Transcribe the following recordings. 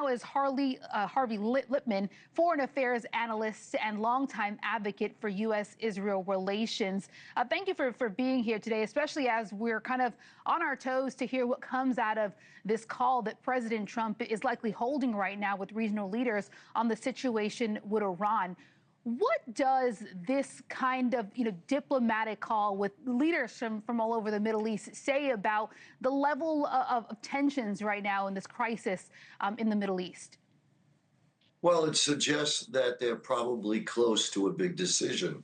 now is Harvey Lippman, foreign affairs analyst and longtime advocate for U.S.-Israel relations. Thank you for being here today, especially as we're kind of on our toes to hear what comes out of this call that President Trump is likely holding right now with regional leaders on the situation with Iran. What does this kind of, diplomatic call with leaders from all over the Middle East say about the level of tensions right now in this crisis in the Middle East? Well, it suggests that they're probably close to a big decision,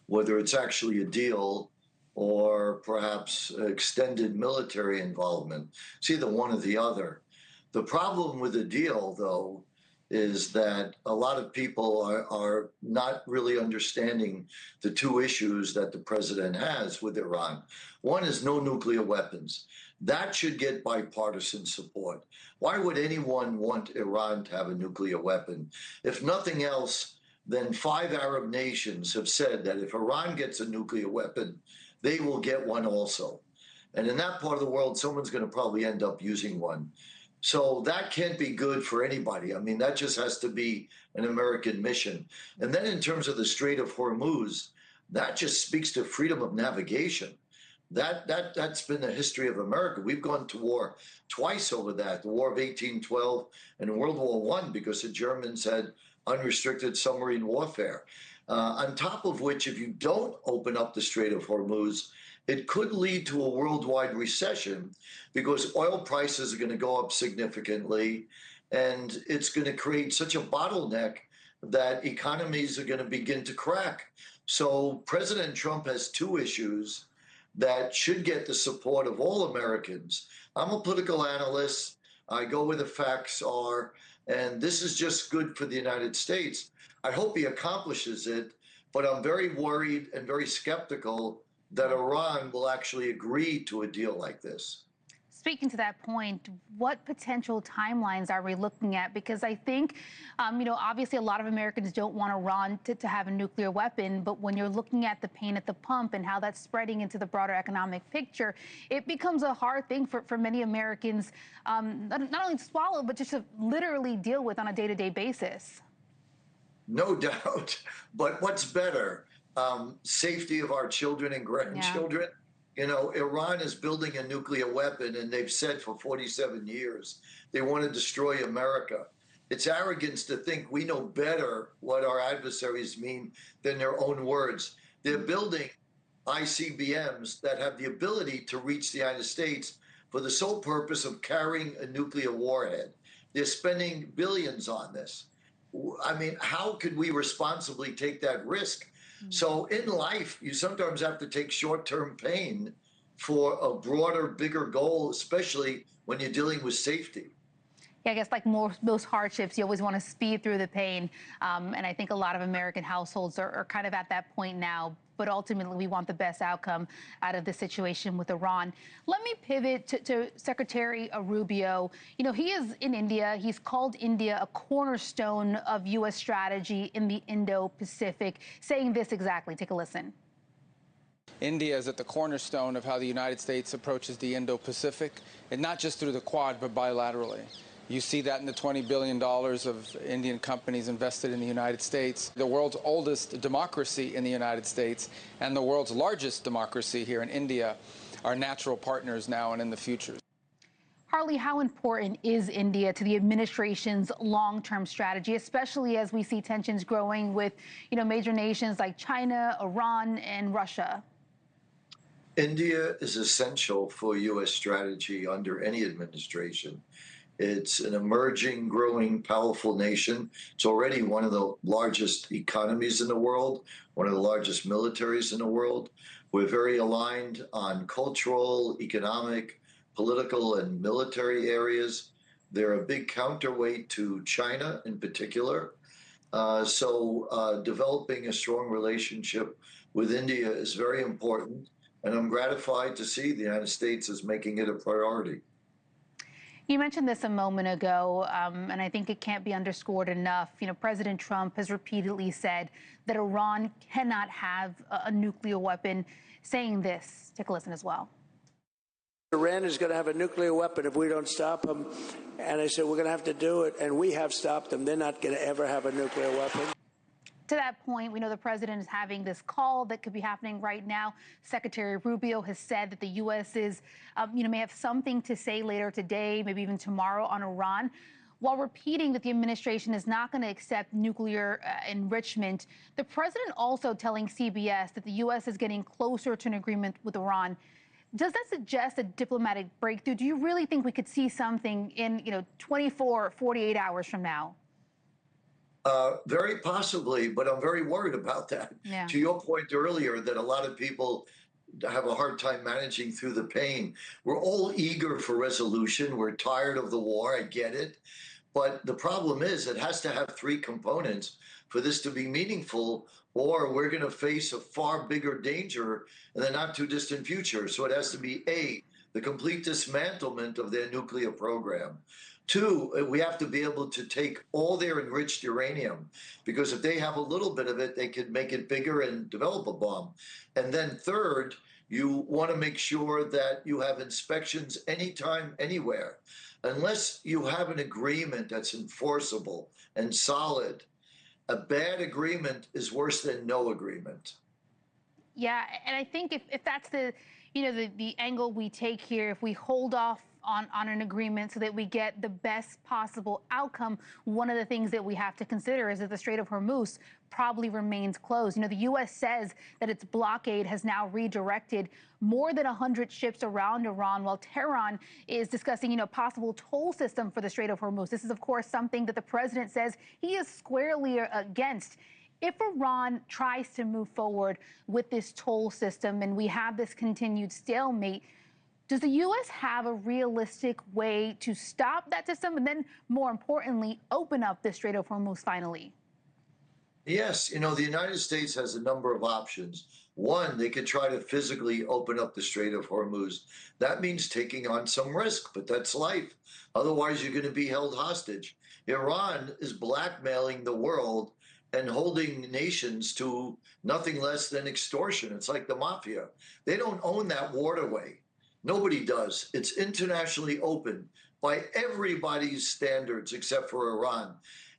whether it's actually a deal or perhaps extended military involvement. It's either one or the other. The problem with the deal, though, is that a lot of people are not really understanding the two issues that the president has with Iran. One is no nuclear weapons. That should get bipartisan support. Why would anyone want Iran to have a nuclear weapon? If nothing else, then 5 Arab nations have said that if Iran gets a nuclear weapon, they will get one also. And in that part of the world, someone's going to probably end up using one. So that can't be good for anybody. I mean, that just has to be an American mission. And then in terms of the Strait of Hormuz, that just speaks to freedom of navigation. That's been the history of America. We've gone to war twice over that, the War of 1812 and World War I, because the Germans had unrestricted submarine warfare. On top of which, if you don't open up the Strait of Hormuz, it could lead to a worldwide recession because oil prices are going to go up significantly, and it's going to create such a bottleneck that economies are going to begin to crack. So President Trump has two issues that should get the support of all Americans. I'm a political analyst. I go where the facts are, and this is just good for the United States. I hope he accomplishes it, but I'm very worried and very skeptical that Iran will actually agree to a deal like this. Speaking to that point, what potential timelines are we looking at? Because I think, obviously a lot of Americans don't want Iran to have a nuclear weapon, but when you're looking at the pain at the pump and how that's spreading into the broader economic picture, it becomes a hard thing for many Americans not only to swallow, but just to literally deal with on a day-to-day basis. No doubt. But what's better? Safety of our children and grandchildren. Yeah. Iran is building a nuclear weapon, and they've said for 47 years they want to destroy America. It's arrogance to think we know better what our adversaries mean than their own words. They're building ICBMs that have the ability to reach the United States for the sole purpose of carrying a nuclear warhead. They're spending billions on this. I mean, how could we responsibly take that risk? So in life, you sometimes have to take short-term pain for a broader, bigger goal, especially when you're dealing with safety. Yeah, I guess like most hardships, you always want to speed through the pain. And I think a lot of American households are kind of at that point now. But ultimately, we want the best outcome out of the situation with Iran. Let me pivot to Secretary Rubio. He is in India. He's called India a cornerstone of U.S. strategy in the Indo-Pacific, saying this exactly. Take a listen. India is at the cornerstone of how the United States approaches the Indo-Pacific, and not just through the Quad, but bilaterally. You see that in the $20 billion of Indian companies invested in the United States, the world's oldest democracy in the United States, and the world's largest democracy here in India are natural partners now and in the future. Harley, how important is India to the administration's long-term strategy, especially as we see tensions growing with, major nations like China, Iran, and Russia? India is essential for U.S. strategy under any administration. It's an emerging, growing, powerful nation. It's already one of the largest economies in the world, one of the largest militaries in the world. We're very aligned on cultural, economic, political, and military areas. They're a big counterweight to China in particular. So developing a strong relationship with India is very important. And I'm gratified to see the United States is making it a priority. You mentioned this a moment ago, and I think it can't be underscored enough. President Trump has repeatedly said that Iran cannot have a nuclear weapon, saying this. Take a listen as well. Iran is going to have a nuclear weapon if we don't stop them. And I said, we're going to have to do it. And we have stopped them. They're not going to ever have a nuclear weapon. To that point, we know the president is having this call that could be happening right now. Secretary Rubio has said that the U.S. is, may have something to say later today, maybe even tomorrow on Iran, while repeating that the administration is not going to accept nuclear enrichment. The president also telling CBS that the U.S. is getting closer to an agreement with Iran. Does that suggest a diplomatic breakthrough? Do you really think we could see something in, 24, 48 hours from now? Very possibly, but I'm very worried about that. Yeah. To your point earlier, that a lot of people have a hard time managing through the pain. We're all eager for resolution. We're tired of the war. I get it. But the problem is it has to have three components for this to be meaningful, or we're going to face a far bigger danger in the not too distant future. So it has to be A, the complete dismantlement of their nuclear program. Two, we have to be able to take all their enriched uranium, because if they have a little bit of it, they could make it bigger and develop a bomb. And then third, you want to make sure that you have inspections anytime, anywhere. Unless you have an agreement that's enforceable and solid, a bad agreement is worse than no agreement. Yeah, and I think if that's the angle we take here, if we hold off on an agreement so that we get the best possible outcome, one of the things that we have to consider is that the Strait of Hormuz probably remains closed. The U.S. says that its blockade has now redirected more than 100 ships around Iran, while Tehran is discussing, possible toll system for the Strait of Hormuz. This is, of course, something that the president says he is squarely against. If Iran tries to move forward with this toll system and we have this continued stalemate, does the U.S. have a realistic way to stop that system and then, more importantly, open up the Strait of Hormuz finally? Yes, the United States has a number of options. One, they could try to physically open up the Strait of Hormuz. That means taking on some risk, but that's life. Otherwise, you're going to be held hostage. Iran is blackmailing the world and holding nations to nothing less than extortion. It's like the mafia. They don't own that waterway. Nobody does. It's internationally open by everybody's standards except for Iran.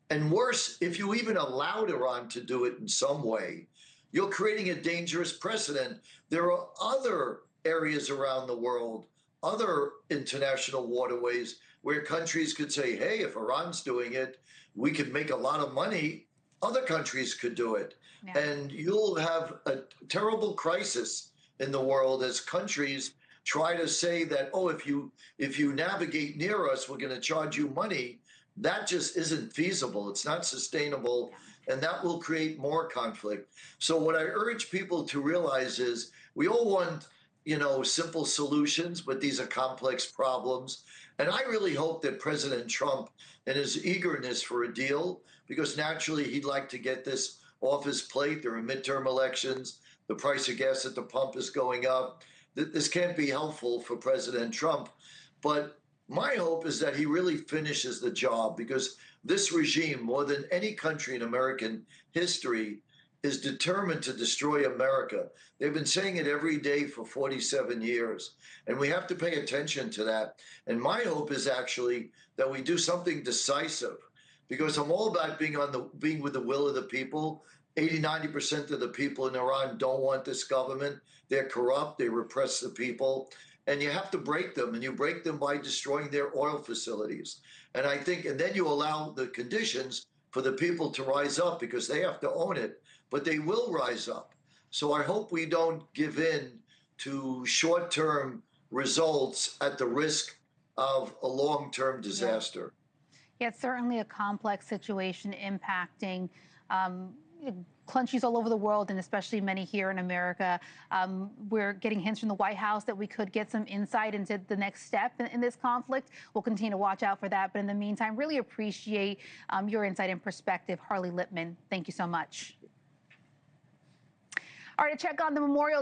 And worse, if you even allowed Iran to do it in some way, you're creating a dangerous precedent. There are other areas around the world, other international waterways, where countries could say, hey, if Iran's doing it, we could make a lot of money. Other countries could do it. Yeah. And you'll have a terrible crisis in the world as countries try to say that, oh, if you navigate near us, we're going to charge you money. That just isn't feasible. It's not sustainable, and that will create more conflict. So what I urge people to realize is we all want, simple solutions, but these are complex problems. And I really hope that President Trump, in his eagerness for a deal, because naturally he'd like to get this off his plate. There are midterm elections. The price of gas at the pump is going up. This can't be helpful for President Trump. But my hope is that he really finishes the job, because this regime, more than any country in American history, is determined to destroy America. They've been saying it every day for 47 years, and we have to pay attention to that. And my hope is actually that we do something decisive, because I'm all about being with the will of the people. 80–90% of the people in Iran don't want this government. They're corrupt. They repress the people. And you have to break them, and you break them by destroying their oil facilities. And I think, and then you allow the conditions for the people to rise up, because they have to own it, but they will rise up. So I hope we don't give in to short-term results at the risk of a long-term disaster. Yeah, it's certainly a complex situation impacting countries all over the world, and especially many here in America. We're getting hints from the White House that we could get some insight into the next step in this conflict. We'll continue to watch out for that. But in the meantime, really appreciate your insight and perspective, Harley Lippman. Thank you so much. All right, to check on the Memorial Day